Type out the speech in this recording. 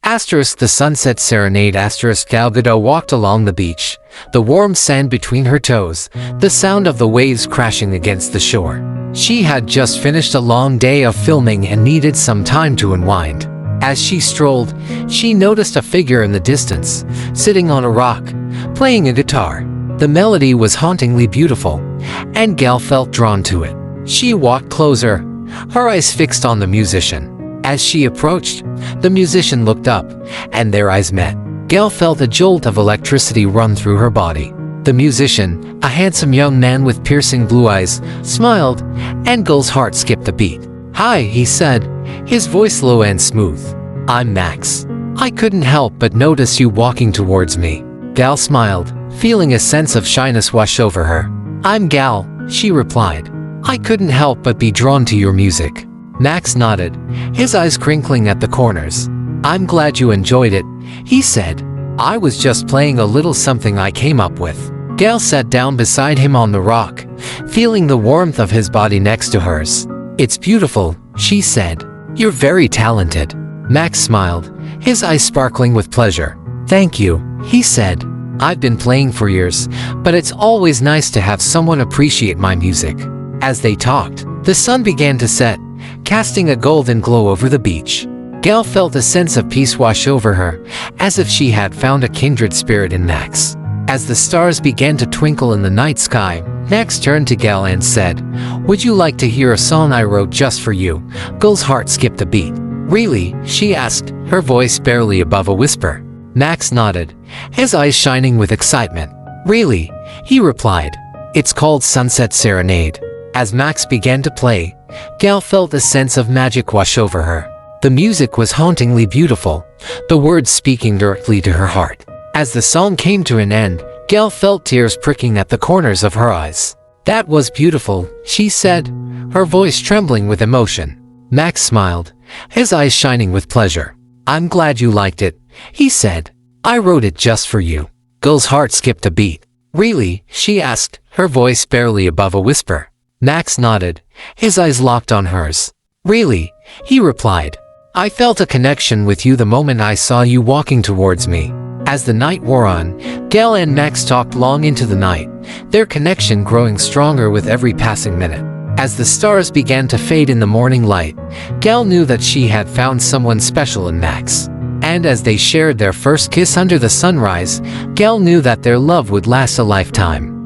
The sunset serenade. Gal Godot walked along the beach, the warm sand between her toes, the sound of the waves crashing against the shore. She had just finished a long day of filming and needed some time to unwind. As she strolled, she noticed a figure in the distance, sitting on a rock, playing a guitar. The melody was hauntingly beautiful, and Gal felt drawn to it. She walked closer, her eyes fixed on the musician. As she approached, the musician looked up, and their eyes met. Gal felt a jolt of electricity run through her body. The musician, a handsome young man with piercing blue eyes, smiled, and Gal's heart skipped a beat. "Hi," he said, his voice low and smooth. "I'm Max. I couldn't help but notice you walking towards me." Gal smiled, feeling a sense of shyness wash over her. "I'm Gal," she replied. "I couldn't help but be drawn to your music." Max nodded, his eyes crinkling at the corners. "I'm glad you enjoyed it," he said. "I was just playing a little something I came up with." Gal sat down beside him on the rock, feeling the warmth of his body next to hers. "It's beautiful," she said. "You're very talented." Max smiled, his eyes sparkling with pleasure. "Thank you," he said. "I've been playing for years, but it's always nice to have someone appreciate my music." As they talked, the sun began to set, casting a golden glow over the beach. Gal felt a sense of peace wash over her, as if she had found a kindred spirit in Max. As the stars began to twinkle in the night sky, Max turned to Gal and said, "Would you like to hear a song I wrote just for you?" Gal's heart skipped a beat. "Really?" she asked, her voice barely above a whisper. Max nodded, his eyes shining with excitement. "Really?" he replied. "It's called Sunset Serenade." As Max began to play, Gal felt a sense of magic wash over her. The music was hauntingly beautiful, the words speaking directly to her heart. As the song came to an end, Gal felt tears pricking at the corners of her eyes. "That was beautiful," she said, her voice trembling with emotion. Max smiled, his eyes shining with pleasure. "I'm glad you liked it," he said. "I wrote it just for you." Gal's heart skipped a beat. "Really?" she asked, her voice barely above a whisper. Max nodded, his eyes locked on hers. "Really?" he replied. "I felt a connection with you the moment I saw you walking towards me." As the night wore on, Gal and Max talked long into the night, their connection growing stronger with every passing minute. As the stars began to fade in the morning light, Gal knew that she had found someone special in Max. And as they shared their first kiss under the sunrise, Gal knew that their love would last a lifetime.